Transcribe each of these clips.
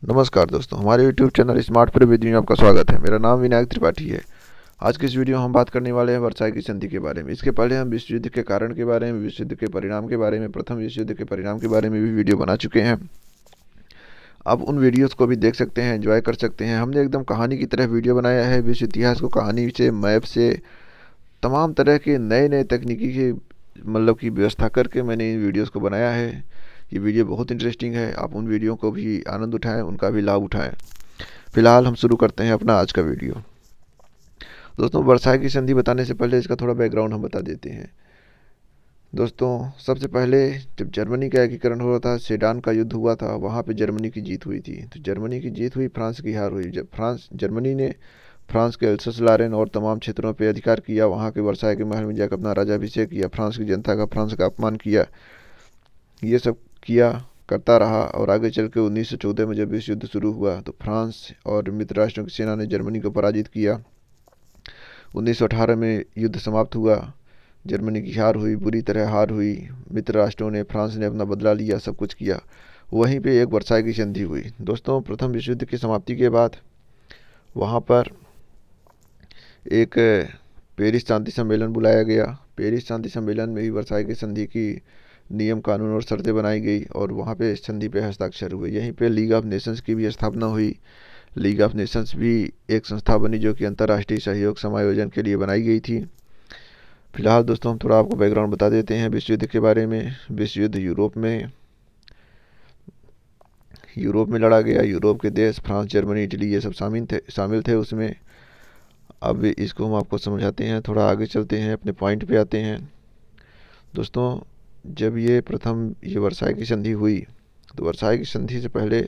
नमस्कार दोस्तों, हमारे YouTube चैनल स्मार्ट प्रविधि में आपका स्वागत है। मेरा नाम विनायक त्रिपाठी है। आज की इस वीडियो में हम बात करने वाले हैं वर्साई की संधि के बारे में। इसके पहले हम विश्व युद्ध के कारण के बारे में, विश्व युद्ध के परिणाम के बारे में, प्रथम विश्व युद्ध के परिणाम के बारे में भी वीडियो बना चुके हैं। आप उन वीडियोस को भी देख सकते हैं, एंजॉय कर सकते हैं। हमने एकदम कहानी की तरह वीडियो बनाया है। विश्व इतिहास को कहानी से, मैप से, तमाम तरह के नए नए तकनीकी के की व्यवस्था करके मैंने इन वीडियोस को बनाया है। ये वीडियो बहुत इंटरेस्टिंग है। आप उन वीडियो को भी आनंद उठाएं, उनका भी लाभ उठाएं। फिलहाल हम शुरू करते हैं अपना आज का वीडियो। दोस्तों, वर्साई की संधि बताने से पहले इसका थोड़ा बैकग्राउंड हम बता देते हैं। दोस्तों, सबसे पहले जब जर्मनी का एकीकरण हुआ था, सेडान का युद्ध हुआ था, वहाँ पे जर्मनी की जीत हुई थी। तो जर्मनी की जीत हुई, फ्रांस की हार हुई। जब जर्मनी ने फ्रांस के एल्सस लारेन और तमाम क्षेत्रों पर अधिकार किया, वहाँ के वर्साई के महल में जाकर अपना राजाभिषेक किया, फ्रांस की जनता का, फ्रांस का अपमान किया, ये सब किया, करता रहा। और आगे चल के 1914 में जब विश्व युद्ध शुरू हुआ तो फ्रांस और मित्र राष्ट्रों की सेना ने जर्मनी को पराजित किया। 1918 में युद्ध समाप्त हुआ। जर्मनी की हार हुई, बुरी तरह हार हुई। मित्र राष्ट्रों ने, फ्रांस ने अपना बदला लिया, सब कुछ किया। वहीं पे एक वर्साई की संधि हुई। दोस्तों, प्रथम विश्व युद्ध की समाप्ति के बाद वहाँ पर एक पेरिस शांति सम्मेलन बुलाया गया। पेरिस शांति सम्मेलन में ही वर्साई की संधि की नियम, कानून और शर्तें बनाई गई और वहाँ पे संधि पे हस्ताक्षर हुए। यहीं पे लीग ऑफ नेशंस की भी स्थापना हुई। लीग ऑफ नेशंस भी एक संस्था बनी जो कि अंतर्राष्ट्रीय सहयोग समायोजन के लिए बनाई गई थी। फिलहाल दोस्तों, हम थोड़ा आपको बैकग्राउंड बता देते हैं विश्व युद्ध के बारे में। विश्व युद्ध यूरोप में लड़ा गया। यूरोप के देश फ्रांस, जर्मनी, इटली, ये सब शामिल थे उसमें। अब इसको हम आपको समझाते हैं। थोड़ा आगे चलते हैं, अपने पॉइंट पे आते हैं। दोस्तों, जब ये वर्साई की संधि हुई, तो वर्साई की संधि से पहले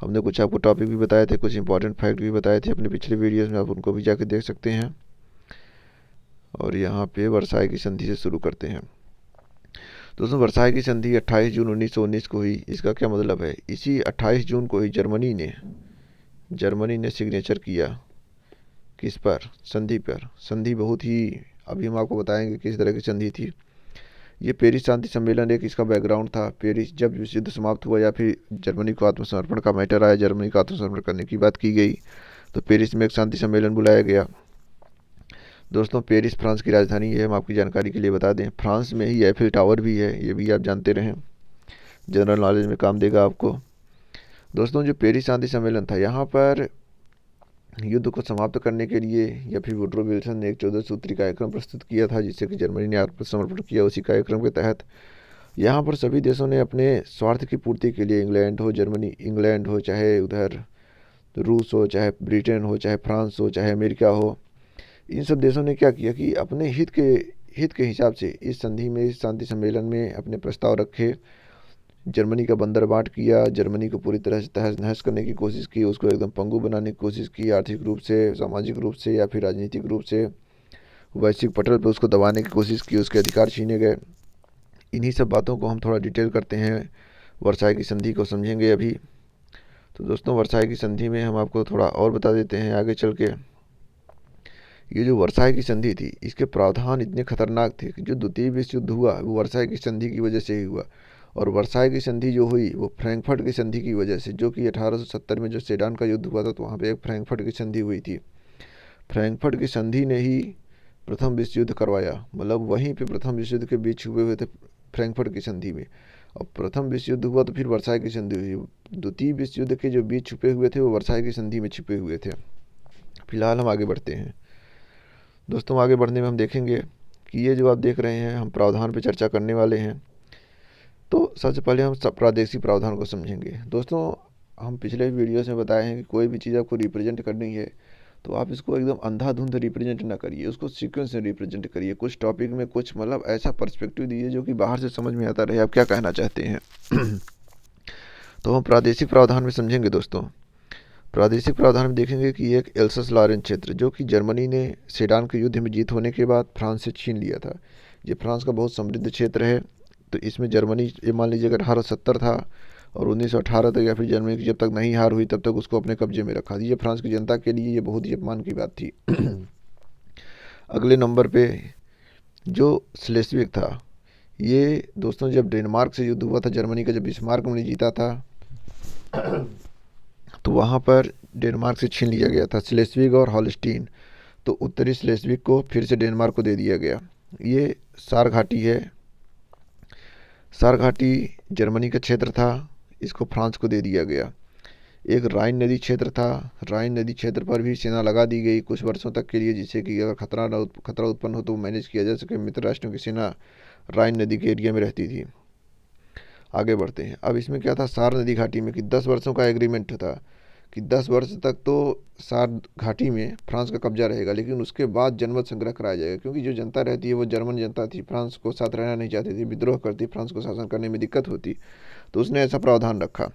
हमने कुछ आपको टॉपिक भी बताए थे, कुछ इंपॉर्टेंट फैक्ट भी बताए थे अपने पिछले वीडियोस में। आप उनको भी जाके देख सकते हैं। और यहाँ पे वर्साई की संधि से शुरू करते हैं। दोस्तों, वर्साई की संधि 28 जून 1919 को हुई। इसका क्या मतलब है? इसी 28 जून को ही जर्मनी ने सिग्नेचर किया। किस पर? संधि पर। संधि बहुत ही, अभी हम आपको बताएंगे किस तरह की संधि थी। ये पेरिस शांति सम्मेलन एक इसका बैकग्राउंड था। पेरिस जब विश्व युद्ध समाप्त हुआ या फिर जर्मनी को आत्मसमर्पण का मैटर आया, जर्मनी को आत्मसमर्पण करने की बात की गई, तो पेरिस में एक शांति सम्मेलन बुलाया गया। दोस्तों, पेरिस फ्रांस की राजधानी है। हम आपकी जानकारी के लिए बता दें, फ्रांस में ही एफिल टावर भी है। ये भी आप जानते रहें, जनरल नॉलेज में काम देगा आपको। दोस्तों, जो पेरिस शांति सम्मेलन था, यहाँ पर युद्ध को समाप्त करने के लिए या फिर वुड्रो विल्सन ने एक 14 सूत्री कार्यक्रम प्रस्तुत किया था, जिससे कि जर्मनी ने आत्मसमर्पण किया। उसी कार्यक्रम के तहत यहाँ पर सभी देशों ने अपने स्वार्थ की पूर्ति के लिए, इंग्लैंड हो, चाहे उधर रूस हो, चाहे ब्रिटेन हो, चाहे फ्रांस हो, चाहे अमेरिका हो, इन सब देशों ने क्या किया कि अपने हित के हिसाब से इस शांति सम्मेलन में अपने प्रस्ताव रखे। जर्मनी का बंदरबाट किया, जर्मनी को पूरी तरह से तहस नहस करने की कोशिश की, उसको एकदम पंगु बनाने की कोशिश की, आर्थिक रूप से, सामाजिक रूप से या फिर राजनीतिक रूप से वैश्विक पटल पर उसको दबाने की कोशिश की, उसके अधिकार छीने गए। इन्हीं सब बातों को हम थोड़ा डिटेल करते हैं, वर्साई की संधि को समझेंगे अभी। तो दोस्तों, वर्साई की संधि में हम आपको थोड़ा और बता देते हैं आगे चल के। ये जो वर्साई की संधि थी, इसके प्रावधान इतने खतरनाक थे कि जो द्वितीय विश्व युद्ध हुआ वो वर्साई की संधि की वजह से ही हुआ। और वर्साई की संधि जो हुई वो फ्रैंकफर्ट की संधि की वजह से, जो कि 1870 में जो सेडान का युद्ध हुआ था, तो वहाँ पे एक फ्रैंकफर्ट की संधि हुई थी। फ्रैंकफर्ट की संधि ने ही प्रथम विश्व युद्ध करवाया। मतलब वहीं पे प्रथम विश्व युद्ध के बीच हुए हुए थे फ्रैंकफर्ट की संधि में। और प्रथम विश्व युद्ध हुआ तो फिर वर्साई की संधि हुई। द्वितीय विश्व युद्ध के जो बीच छुपे हुए थे वो वर्साई की संधि में छिपे हुए थे। फिलहाल हम आगे बढ़ते हैं। दोस्तों, आगे बढ़ने में हम देखेंगे कि ये जो आप देख रहे हैं, हम प्रावधान पर चर्चा करने वाले हैं। तो सबसे पहले हम प्रादेशिक प्रावधान को समझेंगे। दोस्तों, हम पिछले वीडियोस में बताए हैं कि कोई भी चीज़ आपको रिप्रेजेंट करनी है तो आप इसको एकदम अंधाधुंध रिप्रेजेंट ना करिए, उसको सीक्वेंस में रिप्रेजेंट करिए। कुछ टॉपिक में कुछ ऐसा पर्सपेक्टिव दीजिए जो कि बाहर से समझ में आता रहे आप क्या कहना चाहते हैं। तो हम प्रादेशिक प्रावधान में समझेंगे। दोस्तों, प्रादेशिक प्रावधान में देखेंगे कि एक एल्सस लॉरेन क्षेत्र, जो कि जर्मनी ने सेडान के युद्ध में जीत होने के बाद फ्रांस से छीन लिया था। ये फ्रांस का बहुत समृद्ध क्षेत्र है। तो इसमें जर्मनी, ये मान लीजिए अगर 1870 था और 1918 तक या फिर जर्मनी की जब तक नहीं हार हुई तब तक उसको अपने कब्जे में रखा। ये फ्रांस की जनता के लिए ये बहुत ही अपमान की बात थी। अगले नंबर पे जो स्लेस्विक था, ये दोस्तों जब डेनमार्क से युद्ध हुआ था, जर्मनी का जब बिस्मार्क ने जीता था, वहाँ पर डेनमार्क से छीन लिया गया था स्लेस्विग और हॉलस्टीन। तो उत्तरी स्लेस्विग को फिर से डेनमार्क को दे दिया गया। ये सार घाटी है। सार घाटी जर्मनी का क्षेत्र था, इसको फ्रांस को दे दिया गया। एक राइन नदी क्षेत्र था, राइन नदी क्षेत्र पर भी सेना लगा दी गई कुछ वर्षों तक के लिए, जिससे कि अगर खतरा उत्पन्न हो तो मैनेज किया जा सके। मित्र राष्ट्रों की सेना राइन नदी के एरिया में रहती थी। आगे बढ़ते हैं। अब इसमें क्या था सार नदी घाटी में कि 10 वर्षों का एग्रीमेंट था कि 10 वर्ष तक तो सार घाटी में फ्रांस का कब्जा रहेगा, लेकिन उसके बाद जनमत संग्रह कराया जाएगा, क्योंकि जो जनता रहती है वो जर्मन जनता थी, फ्रांस को साथ रहना नहीं चाहती थी, विद्रोह करती, फ्रांस को शासन करने में दिक्कत होती, तो उसने ऐसा प्रावधान रखा।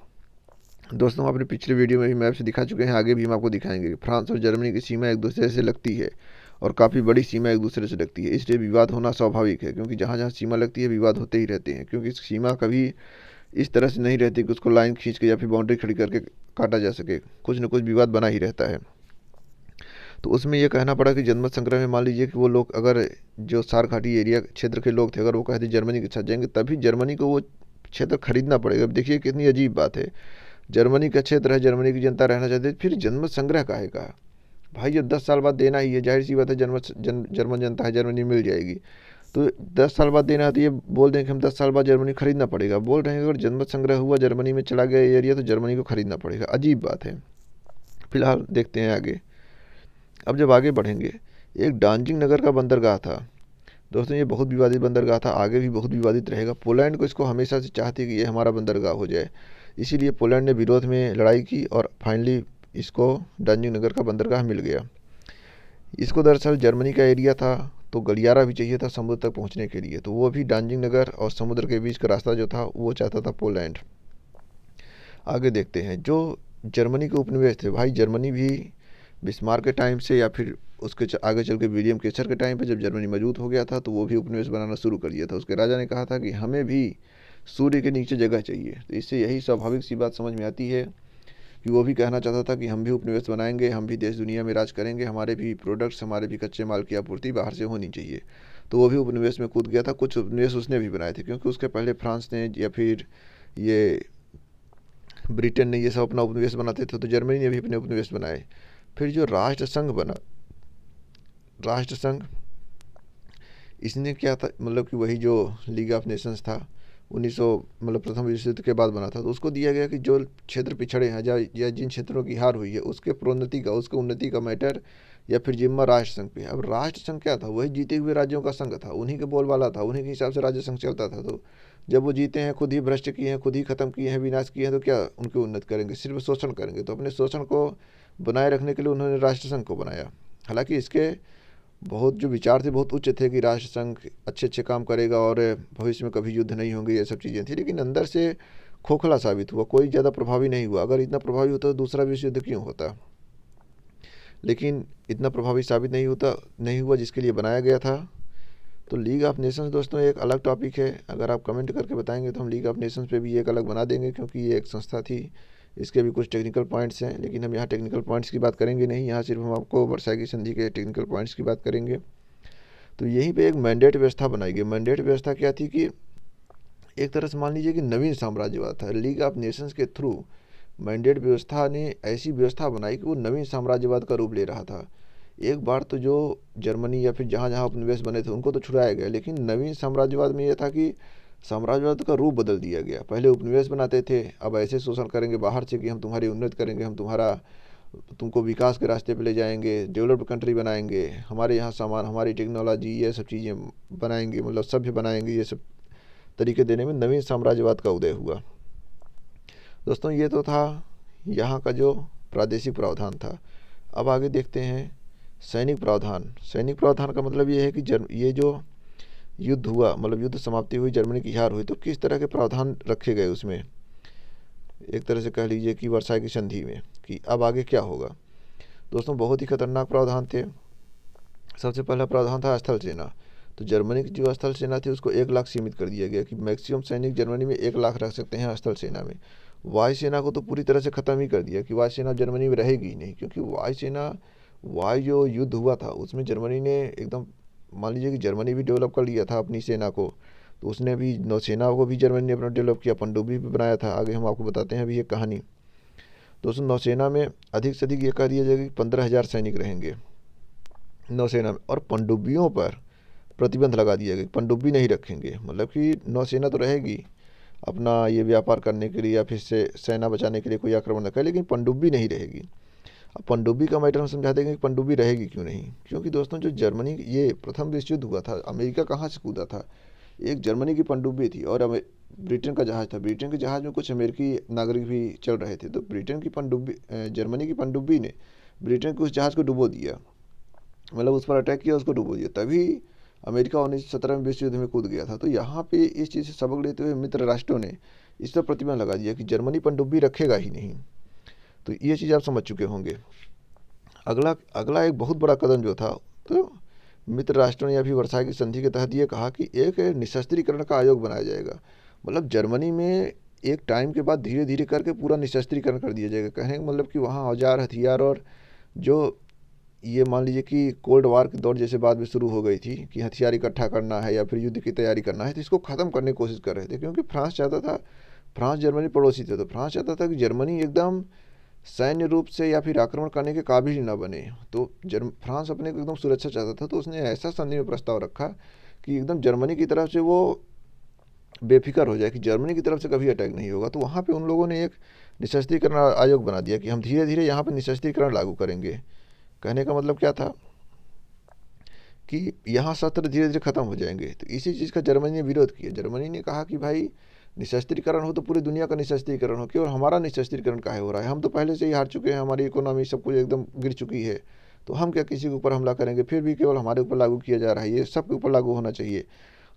दोस्तों अपने पिछले वीडियो में भी मैप से दिखा चुके हैं, आगे भी हम आपको दिखाएंगे। फ्रांस और जर्मनी की सीमा एक दूसरे से लगती है और काफ़ी बड़ी सीमा एक दूसरे से लगती है, इसलिए विवाद होना स्वाभाविक है, क्योंकि जहाँ जहाँ सीमा लगती है विवाद होते ही रहते हैं, क्योंकि सीमा कभी इस तरह से नहीं रहती कि उसको लाइन खींच के या फिर बाउंड्री खड़ी करके काटा जा सके, कुछ न कुछ विवाद बना ही रहता है। तो उसमें यह कहना पड़ा कि जनमत संग्रह में मान लीजिए कि वो लोग अगर जो सार घाटी एरिया क्षेत्र के लोग थे अगर वो कहते जर्मनी के साथ जाएंगे, तभी जर्मनी को वो क्षेत्र खरीदना पड़ेगा। अब देखिए कितनी अजीब बात है, जर्मनी का क्षेत्र है, जर्मनी की जनता रहना चाहती है, फिर जनमत संग्रह काहे का भाई? जब 10 साल बाद देना ही है, जाहिर सी बात है जर्मन जनता है, जर्मनी मिल जाएगी। तो 10 साल बाद देना है तो ये बोल दें कि हम 10 साल बाद जर्मनी खरीदना पड़ेगा। बोल रहे हैं अगर जनमत संग्रह हुआ, जर्मनी में चला गया एरिया, तो जर्मनी को खरीदना पड़ेगा। अजीब बात है। फिलहाल देखते हैं आगे। अब जब आगे बढ़ेंगे, एक डांजिंग नगर का बंदरगाह था दोस्तों, ये बहुत विवादित बंदरगाह था, आगे भी बहुत विवादित रहेगा। पोलैंड को इसको हमेशा से चाहती कि ये हमारा बंदरगाह हो जाए, इसीलिए पोलैंड ने विरोध में लड़ाई की और फाइनली इसको डांजिंग नगर का बंदरगाह मिल गया। इसको दरअसल जर्मनी का एरिया था, तो गलियारा भी चाहिए था समुद्र तक पहुंचने के लिए, तो वो भी डांजिंग नगर और समुद्र के बीच का रास्ता जो था वो चाहता था पोलैंड। आगे देखते हैं। जो जर्मनी के उपनिवेश थे भाई, जर्मनी भी बिस्मार्क के टाइम से या फिर उसके आगे चल के विलियम केसर के टाइम पे जब जर्मनी मौजूद हो गया था, तो वो भी उपनिवेश बनाना शुरू कर दिया था। उसके राजा ने कहा था कि हमें भी सूर्य के नीचे जगह चाहिए, तो इससे यही स्वाभाविक सी बात समझ में आती है कि वो भी कहना चाहता था कि हम भी उपनिवेश बनाएंगे, हम भी देश दुनिया में राज करेंगे, हमारे भी प्रोडक्ट्स, हमारे भी कच्चे माल की आपूर्ति बाहर से होनी चाहिए। तो वो भी उपनिवेश में कूद गया था। कुछ उपनिवेश उसने भी बनाए थे, क्योंकि उसके पहले फ्रांस ने या फिर ये ब्रिटेन ने ये सब अपना उपनिवेश बनाते थे, तो जर्मनी ने भी अपने उपनिवेश बनाए। फिर जो राष्ट्र संघ बना, राष्ट्र संघ, इसने क्या था, मतलब कि वही जो लीग ऑफ नेशंस था 1900 मतलब प्रथम विश्व युद्ध के बाद बना था, तो उसको दिया गया कि जो क्षेत्र पिछड़े हैं या जिन क्षेत्रों की हार हुई है उसके प्रोन्नति का, उसके उन्नति का मैटर या फिर जिम्मा राष्ट्र संघ पे। अब राष्ट्र संघ क्या था? वही जीते हुए राज्यों का संघ था, उन्हीं के बोलबाला था, उन्हीं के हिसाब से राज्य संघ चलता था। तो जब वो जीते हैं, खुद ही भ्रष्ट किए हैं, खुद ही खत्म किए हैं, विनाश किए हैं, तो क्या उनकी उन्नति करेंगे? सिर्फ शोषण करेंगे। तो अपने शोषण को बनाए रखने के लिए उन्होंने राष्ट्र संघ को बनाया। हालांकि इसके बहुत जो विचार थे बहुत उच्च थे कि राष्ट्र संघ अच्छे अच्छे काम करेगा और भविष्य में कभी युद्ध नहीं होंगे, ये सब चीज़ें थी, लेकिन अंदर से खोखला साबित हुआ, कोई ज़्यादा प्रभावी नहीं हुआ। अगर इतना प्रभावी होता तो दूसरा विश्व युद्ध क्यों होता? लेकिन इतना प्रभावी साबित नहीं हुआ जिसके लिए बनाया गया था। तो लीग ऑफ नेशंस दोस्तों एक अलग टॉपिक है, अगर आप कमेंट करके बताएंगे तो हम लीग ऑफ नेशंस पे भी एक अलग बना देंगे, क्योंकि ये एक संस्था थी, इसके भी कुछ टेक्निकल पॉइंट्स हैं, लेकिन हम यहाँ टेक्निकल पॉइंट्स की बात करेंगे नहीं, यहाँ सिर्फ हम आपको वर्साई संधि के टेक्निकल पॉइंट्स की बात करेंगे। तो यहीं पे एक मैंडेट व्यवस्था बनाई गई। मैंडेट व्यवस्था क्या थी कि एक तरह से मान लीजिए कि नवीन साम्राज्यवाद था। लीग ऑफ नेशंस के थ्रू मैंडेट व्यवस्था ने ऐसी व्यवस्था बनाई कि वो नवीन साम्राज्यवाद का रूप ले रहा था। एक बार तो जो जर्मनी या फिर जहाँ जहाँ उपनिवेश बने थे उनको तो छुड़ाया गया, लेकिन नवीन साम्राज्यवाद में यह था कि साम्राज्यवाद का रूप बदल दिया गया। पहले उपनिवेश बनाते थे, अब ऐसे शोषण करेंगे बाहर से कि हम तुम्हारी उन्नति करेंगे, हम तुमको विकास के रास्ते पे ले जाएंगे, डेवलप्ड कंट्री बनाएंगे, हमारे यहाँ सामान, हमारी टेक्नोलॉजी, ये सब चीज़ें बनाएंगे, मतलब सभ्य बनाएंगे, ये सब तरीके देने में नवीन साम्राज्यवाद का उदय हुआ। दोस्तों ये तो था यहाँ का जो प्रादेशिक प्रावधान था। अब आगे देखते हैं सैनिक प्रावधान। सैनिक प्रावधान का मतलब ये है कि ये जो युद्ध हुआ, मतलब युद्ध समाप्ति हुई, जर्मनी की हार हुई, तो किस तरह के प्रावधान रखे गए उसमें, एक तरह से कह लीजिए कि वर्साई की संधि में, कि अब आगे क्या होगा। दोस्तों बहुत ही खतरनाक प्रावधान थे। सबसे पहला प्रावधान था स्थल सेना। तो जर्मनी की जो स्थल सेना थी उसको 1 लाख सीमित कर दिया गया कि मैक्सिमम सैनिक जर्मनी में 1 लाख रख सकते हैं स्थल सेना में। वायु सेना को तो पूरी तरह से ख़त्म ही कर दिया कि वायु सेना जर्मनी में रहेगी ही नहीं, क्योंकि वायु जो युद्ध हुआ था उसमें जर्मनी ने एकदम, मान लीजिए कि जर्मनी भी डेवलप कर लिया था अपनी सेना को, तो उसने भी नौसेना को भी जर्मनी ने अपना डेवलप किया, पनडुब्बी भी बनाया था। आगे हम आपको बताते हैं अभी ये कहानी। दोस्तों नौसेना में अधिक से अधिक ये कह दिया जाएगा कि 15,000 सैनिक रहेंगे नौसेना में, और पनडुब्बियों पर प्रतिबंध लगा दिया गया, पनडुब्बी नहीं रखेंगे। मतलब कि नौसेना तो रहेगी अपना ये व्यापार करने के लिए या फिर से सेना बचाने के लिए कोई आक्रमण न करे, लेकिन पनडुब्बी नहीं रहेगी। अब पनडुब्बी का मैटर हम समझा देंगे कि पनडुब्बी रहेगी क्यों नहीं, क्योंकि दोस्तों जो जर्मनी ये प्रथम विश्व युद्ध हुआ था, अमेरिका कहाँ से कूदा था, एक जर्मनी की पनडुब्बी थी और ब्रिटेन का जहाज़ था। ब्रिटेन के जहाज़ में कुछ अमेरिकी नागरिक भी चल रहे थे, तो ब्रिटेन की पनडुब्बी जर्मनी की पनडुब्बी ने ब्रिटेन के उस जहाज़ को डुबो दिया, मतलब उस पर अटैक किया, उसको डुबो दिया, तभी अमेरिका 1917 में विश्व युद्ध में कूद गया था। तो यहाँ पे इस चीज़ से सबक लेते हुए मित्र राष्ट्रों ने इस पर प्रतिबंध लगा दिया कि जर्मनी पनडुब्बी रखेगा ही नहीं। तो ये चीज़ आप समझ चुके होंगे। अगला अगला एक बहुत बड़ा कदम जो था, तो मित्र राष्ट्रों ने या फिर वर्साई की संधि के तहत ये कहा कि एक निशस्त्रीकरण का आयोग बनाया जाएगा। मतलब जर्मनी में एक टाइम के बाद धीरे धीरे करके पूरा निशस्त्रीकरण कर दिया जाएगा। कहने का मतलब कि वहाँ औजार हथियार और जो ये मान लीजिए कि कोल्ड वार के दौर जैसे बाद में शुरू हो गई थी कि हथियार इकट्ठा करना है या फिर युद्ध की तैयारी करना है, तो इसको ख़त्म करने की कोशिश कर रहे थे, क्योंकि फ्रांस चाहता था, फ्रांस जर्मनी पड़ोसी थे, तो फ्रांस चाहता था कि जर्मनी एकदम सैन्य रूप से या फिर आक्रमण करने के काबिल ही ना बने। तो फ्रांस अपने को एकदम सुरक्षा चाहता था, तो उसने ऐसा संधि में प्रस्ताव रखा कि एकदम जर्मनी की तरफ से वो बेफिक्र हो जाए कि जर्मनी की तरफ से कभी अटैक नहीं होगा। तो वहाँ पे उन लोगों ने एक निशस्त्रीकरण आयोग बना दिया कि हम धीरे धीरे यहाँ पर निशस्त्रीकरण लागू करेंगे। कहने का मतलब क्या था कि यहाँ शस्त्र धीरे धीरे खत्म हो जाएंगे। तो इसी चीज़ का जर्मनी ने विरोध किया। जर्मनी ने कहा कि भाई निशस्त्रीकरण हो तो पूरी दुनिया का निशस्त्रीकरण हो, केवल हमारा निशस्त्रीकरण काहे हो रहा है, हम तो पहले से ही हार चुके हैं, हमारी इकोनॉमी सब कुछ एकदम गिर चुकी है, तो हम क्या किसी के ऊपर हमला करेंगे, फिर भी केवल हमारे ऊपर लागू किया जा रहा है, ये सबके ऊपर लागू होना चाहिए।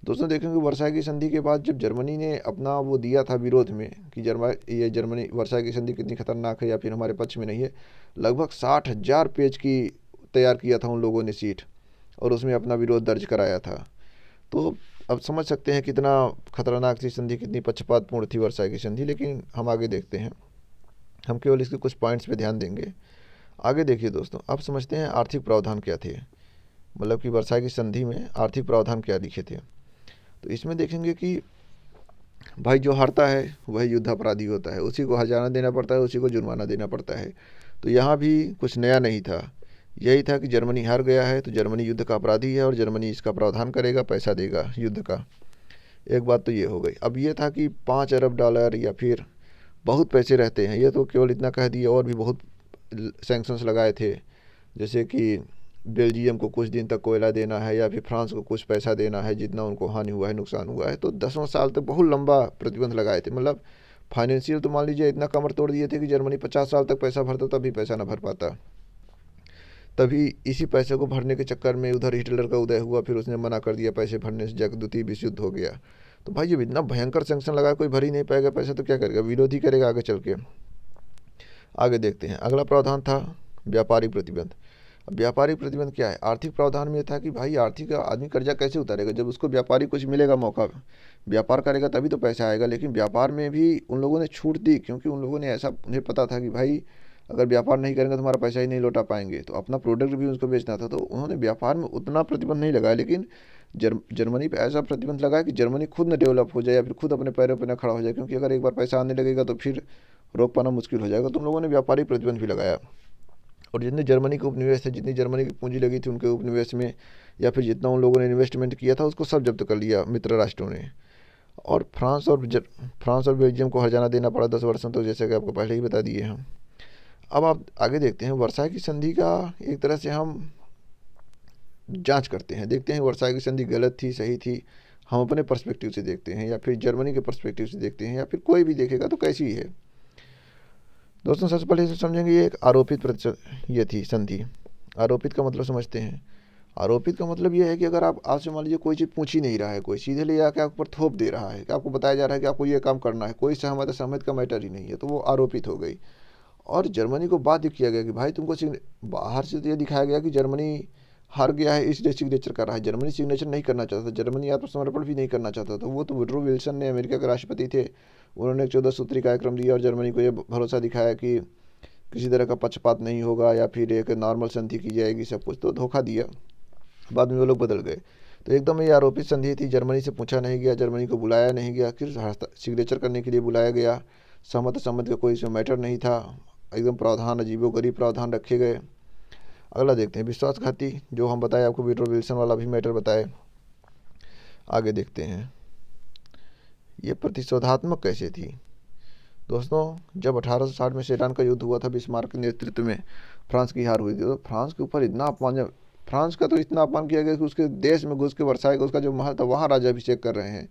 दोस्तों देखेंगे वर्साई की संधि के बाद जब जर्मनी ने अपना वो दिया था विरोध में कि जर्मनी वर्साई की संधि कितनी खतरनाक है या फिर हमारे पक्ष में नहीं है, लगभग 60,000 पेज की तैयार किया था उन लोगों ने सीट, और उसमें अपना विरोध दर्ज कराया था। तो अब समझ सकते हैं कितना खतरनाक थी संधि, कितनी पक्षपातपूर्ण थी वर्साई की संधि। लेकिन हम आगे देखते हैं, हम केवल इसके कुछ पॉइंट्स पे ध्यान देंगे। आगे देखिए दोस्तों, अब समझते हैं आर्थिक प्रावधान क्या थे, मतलब कि वर्साई की संधि में आर्थिक प्रावधान क्या लिखे थे। तो इसमें देखेंगे कि भाई जो हारता है वही युद्ध अपराधी होता है, उसी को हर्जाना देना पड़ता है, उसी को जुर्माना देना पड़ता है। तो यहाँ भी कुछ नया नहीं था, यही था कि जर्मनी हार गया है तो जर्मनी युद्ध का अपराधी है और जर्मनी इसका प्रावधान करेगा, पैसा देगा युद्ध का। एक बात तो ये हो गई। अब ये था कि 5 अरब डॉलर या फिर बहुत पैसे रहते हैं, ये तो केवल इतना कह दिए, और भी बहुत सैंक्शंस लगाए थे, जैसे कि बेल्जियम को कुछ दिन तक कोयला देना है या फिर फ्रांस को कुछ पैसा देना है जितना उनको हानि हुआ है, नुकसान हुआ है। तो 10 साल तक बहुत लंबा प्रतिबंध लगाए थे। मतलब फाइनेंशियल तो मान लीजिए इतना कमर तोड़ दिए थे कि जर्मनी 50 साल तक पैसा भरता तभी पैसा ना भर पाता। तभी इसी पैसे को भरने के चक्कर में उधर हिटलर का उदय हुआ, फिर उसने मना कर दिया पैसे भरने से, जग द्वितीय विश्व युद्ध हो गया। तो भाई जब इतना भयंकर सैंक्शन लगा, कोई भर ही नहीं पाएगा पैसा तो क्या करेगा, विरोध ही करेगा आगे चल के। आगे देखते हैं, अगला प्रावधान था व्यापारिक प्रतिबंध। अब व्यापारिक प्रतिबंध क्या है, आर्थिक प्रावधान में था कि भाई आर्थिक आदमी कर्जा कैसे उतारेगा, जब उसको व्यापारी कुछ मिलेगा मौका, व्यापार करेगा तभी तो पैसा आएगा। लेकिन व्यापार में भी उन लोगों ने छूट दी, क्योंकि उन लोगों ने ऐसा, उन्हें पता था कि भाई अगर व्यापार नहीं करेंगे तो हमारा पैसा ही नहीं लौटा पाएंगे, तो अपना प्रोडक्ट भी उनको बेचना था। तो उन्होंने व्यापार में उतना प्रतिबंध नहीं लगाया, लेकिन जर्मनी पे ऐसा प्रतिबंध लगाया कि जर्मनी खुद न डेवलप हो जाए या फिर खुद अपने पैरों पर न खड़ा हो जाए, क्योंकि अगर एक बार पैसा आने लगेगा तो फिर रोक पाना मुश्किल हो जाएगा। तो उन लोगों ने व्यापारिक प्रतिबंध भी लगाया, और जितने जर्मनी के उपनिवेश थे, जितनी जर्मनी की पूंजी लगी थी उनके उपनिवेश में, या फिर जितना उन लोगों ने इन्वेस्टमेंट किया था उसको सब जब्त कर लिया मित्र राष्ट्रों ने। और फ्रांस और बेल्जियम को हर्जाना देना पड़ा 10 वर्षों तक, तो जैसे कि आपको पहले ही बता दिए हम। अब आप आगे देखते हैं, वर्साई की संधि का एक तरह से हम जांच करते हैं, देखते हैं वर्साई की संधि गलत थी सही थी, हम अपने पर्सपेक्टिव से देखते हैं या फिर जर्मनी के पर्सपेक्टिव से देखते हैं, या फिर कोई भी देखेगा तो कैसी है। दोस्तों सबसे पहले इसे समझेंगे, ये एक आरोपित ये थी संधि। आरोपित का मतलब समझते हैं, आरोपित का मतलब ये है कि अगर आप आपसे मान लीजिए कोई चीज़ पूछ ही नहीं रहा है, कोई सीधे ले जाकर आपके ऊपर थोप दे रहा है कि आपको बताया जा रहा है कि आपको ये काम करना है, कोई सहमत का मैटर ही नहीं है, तो वो आरोपित हो गई। और जर्मनी को बाध्य किया गया कि भाई तुमको बाहर से तो ये दिखाया गया कि जर्मनी हार गया है इसलिए सिग्नेचर कर रहा है, जर्मनी सिग्नेचर नहीं करना चाहता था, जर्मनी आत्मसमर्पण भी नहीं करना चाहता था। वो तो वुड्रो विल्सन ने, अमेरिका के राष्ट्रपति थे, उन्होंने एक 14 सूत्री कार्यक्रम दिया और जर्मनी को ये भरोसा दिखाया कि किसी तरह का पक्षपात नहीं होगा या फिर एक नॉर्मल संधि की जाएगी, सब कुछ तो धोखा दिया। बाद में वो लोग बदल गए। तो एकदम ये आरोपित संधि थी, जर्मनी से पूछा नहीं गया, जर्मनी को बुलाया नहीं गया, फिर सिग्नेचर करने के लिए बुलाया गया, सहमत का कोई इसमें मैटर नहीं था, एकदम प्रावधान, अजीबोगरीब प्रावधान रखे गए। अगला देखते हैं विश्वासघाती, जो हम बताए आपको वुडरो विल्सन वाला भी मैटर बताए। आगे देखते हैं ये प्रतिशोधात्मक कैसे थी। दोस्तों, जब 1860 में सेडान का युद्ध हुआ था, बिस्मार्क के नेतृत्व में फ्रांस की हार हुई थी, तो फ्रांस के ऊपर इतना अपमान, फ्रांस का तो इतना अपमान किया गया कि उसके देश में घुस के वर्साई का उसका जो महल था वहाँ राजाभिषेक कर रहे हैं।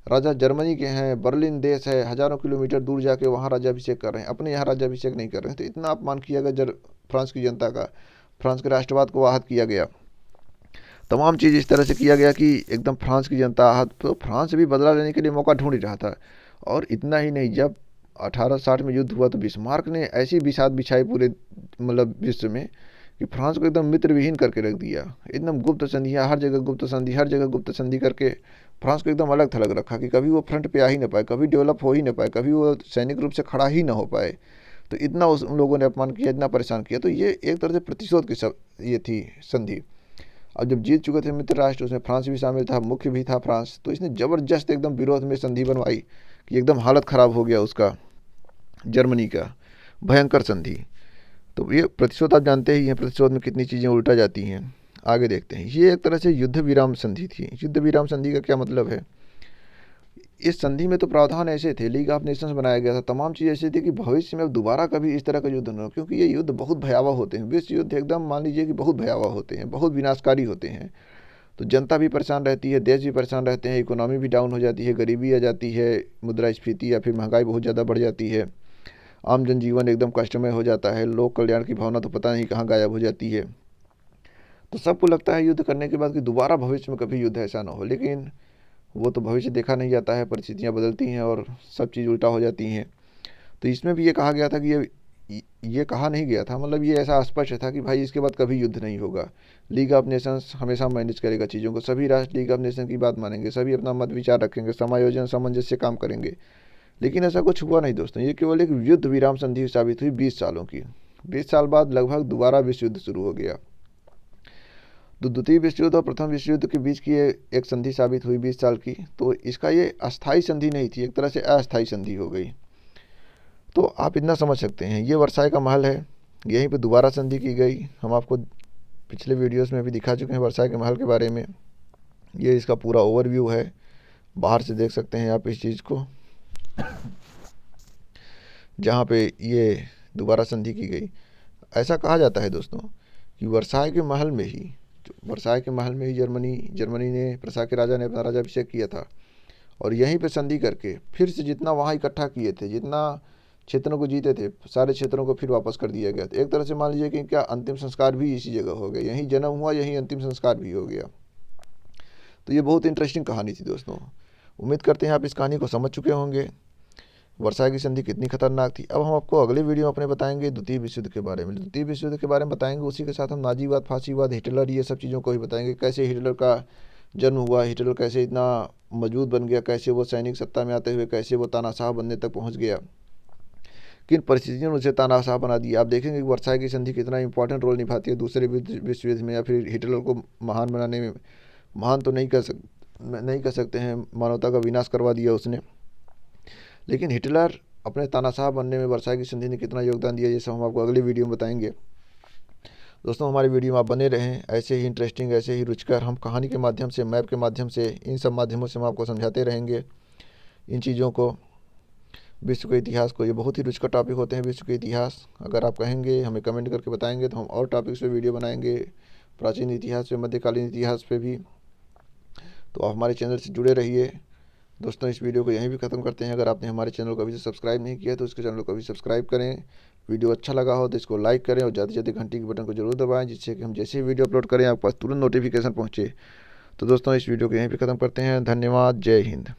राजा जर्मनी के हैं, बर्लिन देश है, हज़ारों किलोमीटर दूर जाके वहाँ राजाभिषेक कर रहे हैं, अपने यहाँ राजाभिषेक नहीं कर रहे हैं। तो इतना अपमान किया गया फ्रांस की जनता का, फ्रांस के राष्ट्रवाद को आहत किया गया। तमाम चीज़ इस तरह से किया गया कि एकदम फ्रांस की जनता आहत, तो फ्रांस भी बदला लेने के लिए मौका ढूंढ ही रहा था। और इतना ही नहीं, जब 1860 में युद्ध हुआ तो बिस्मार्क ने ऐसी बिसात बिछाई पूरे मतलब विश्व में कि फ्रांस को एकदम मित्र विहीन करके रख दिया। एकदम गुप्त संधियाँ, हर जगह गुप्त संधि, हर जगह गुप्त संधि करके फ्रांस को एकदम अलग थलग रखा कि कभी वो फ्रंट पे आ ही ना पाए, कभी डेवलप हो ही ना पाए, कभी वो सैनिक रूप से खड़ा ही ना हो पाए। तो इतना उन लोगों ने अपमान किया, इतना परेशान किया। तो ये एक तरह से प्रतिशोध की सब ये थी संधि। अब जब जीत चुके थे मित्र राष्ट्र, उसमें फ्रांस भी शामिल था, मुख्य भी था फ्रांस, तो इसने ज़बरदस्त एकदम विरोध में संधि बनवाई कि एकदम हालत ख़राब हो गया उसका, जर्मनी का, भयंकर संधि। तो ये प्रतिशोध आप जानते ही हैं, प्रतिशोध में कितनी चीज़ें उल्टा जाती हैं। आगे देखते हैं, ये एक तरह से युद्ध विराम संधि थी। युद्ध विराम संधि का क्या मतलब है। इस संधि में तो प्रावधान ऐसे थे, लीग ऑफ नेशंस बनाया गया था, तमाम चीज़ ऐसी थी कि भविष्य में अब दोबारा कभी इस तरह का युद्ध न हो, क्योंकि ये युद्ध बहुत भयावह होते हैं। विश्व युद्ध एकदम मान लीजिए कि बहुत भयावह होते हैं, बहुत विनाशकारी होते हैं। तो जनता भी परेशान रहती है, देश भी परेशान रहते हैं, इकोनॉमी भी डाउन हो जाती है, गरीबी आ जाती है, मुद्रास्फीति या फिर महंगाई बहुत ज़्यादा बढ़ जाती है, आम जनजीवन एकदम कष्टमय हो जाता है, लोक कल्याण की भावना तो पता नहीं कहाँ गायब हो जाती है। तो सबको लगता है युद्ध करने के बाद कि दोबारा भविष्य में कभी युद्ध ऐसा ना हो, लेकिन वो तो भविष्य देखा नहीं जाता है, परिस्थितियाँ बदलती हैं और सब चीज़ उल्टा हो जाती हैं। तो इसमें भी ये कहा गया था कि ये कहा नहीं गया था, मतलब ये ऐसा स्पष्ट था कि भाई इसके बाद कभी युद्ध नहीं होगा। लीग ऑफ नेशंस हमेशा मैनेज करेगा चीज़ों को, सभी राष्ट्र लीग ऑफ नेशन की बात मानेंगे, सभी अपना मत विचार रखेंगे, समायोजन सामंजस्य से काम करेंगे। लेकिन ऐसा कुछ हुआ नहीं दोस्तों, ये केवल एक युद्ध विराम संधि साबित हुई 20 सालों की। 20 साल बाद लगभग दोबारा विश्व युद्ध शुरू हो गया। तो द्वितीय विश्व युद्ध और प्रथम विश्व युद्ध के बीच की एक संधि साबित हुई 20 साल की। तो इसका ये अस्थाई संधि नहीं थी, एक तरह से अस्थाई संधि हो गई। तो आप इतना समझ सकते हैं, ये वर्साई का महल है, यहीं पे दोबारा संधि की गई। हम आपको पिछले वीडियोस में भी दिखा चुके हैं वर्साई के महल के बारे में। ये इसका पूरा ओवरव्यू है, बाहर से देख सकते हैं आप इस चीज़ को, जहाँ पे ये दोबारा संधि की गई। ऐसा कहा जाता है दोस्तों कि वर्साई के महल में ही जर्मनी ने, प्रसा के राजा ने अपना राजाभिषेक किया था, और यहीं पे संधि करके फिर से जितना वहाँ इकट्ठा किए थे, जितना क्षेत्रों को जीते थे, सारे क्षेत्रों को फिर वापस कर दिया गया। तो एक तरह से मान लीजिए कि क्या अंतिम संस्कार भी इसी जगह हो गया, यहीं जन्म हुआ, यहीं अंतिम संस्कार भी हो गया। तो ये बहुत इंटरेस्टिंग कहानी थी दोस्तों। उम्मीद करते हैं आप इस कहानी को समझ चुके होंगे, वर्साई की संधि कितनी खतरनाक थी। अब हम आपको अगले वीडियो में अपने बताएंगे द्वितीय विश्व युद्ध के बारे में। द्वितीय विश्व युद्ध के बारे में बताएंगे, उसी के साथ हम नाजीवाद, फांसीवाद, हिटलर, ये सब चीज़ों को भी बताएंगे। कैसे हिटलर का जन्म हुआ, हिटलर कैसे इतना मजबूत बन गया, कैसे वो सैनिक सत्ता में आते हुए कैसे वो तानाशाह बनने तक पहुँच गया, किन परिस्थितियों ने उसे तानाशाह बना दिया। आप देखेंगे कि वर्साई की संधि कितना इंपॉर्टेंट रोल निभाती है दूसरे विश्व युद्ध में, या फिर हिटलर को महान बनाने में। महान तो नहीं कह सकते हैं, मानवता का विनाश करवा दिया उसने, लेकिन हिटलर अपने तानाशाह बनने में वर्साई की संधि ने कितना योगदान दिया, ये सब हम आपको अगले वीडियो में बताएंगे। दोस्तों, हमारे वीडियो में आप बने रहें, ऐसे ही इंटरेस्टिंग, ऐसे ही रुचिकर हम कहानी के माध्यम से, मैप के माध्यम से, इन सब माध्यमों से हम आपको समझाते रहेंगे इन चीज़ों को, विश्व के इतिहास को। ये बहुत ही रुचिकर टॉपिक होते हैं विश्व के इतिहास। अगर आप कहेंगे, हमें कमेंट करके बताएंगे, तो हम और टॉपिक्स पे वीडियो बनाएंगे, प्राचीन इतिहास पे, मध्यकालीन इतिहास पे भी। तो आप हमारे चैनल से जुड़े रहिए। दोस्तों, इस वीडियो को यहीं भी ख़त्म करते हैं। अगर आपने हमारे चैनल को अभी से सब्सक्राइब नहीं किया तो इसके चैनल को अभी सब्सक्राइब करें। वीडियो अच्छा लगा हो तो इसको लाइक करें और ज़्यादा से ज़्यादा घंटी के बटन को जरूर दबाएं, जिससे कि हम जैसे ही वीडियो अपलोड करें आपके पास तुरंत नोटिफिकेशन पहुँचे। तो दोस्तों, इस वीडियो को यहीं पर ख़त्म करते हैं। धन्यवाद। जय हिंद।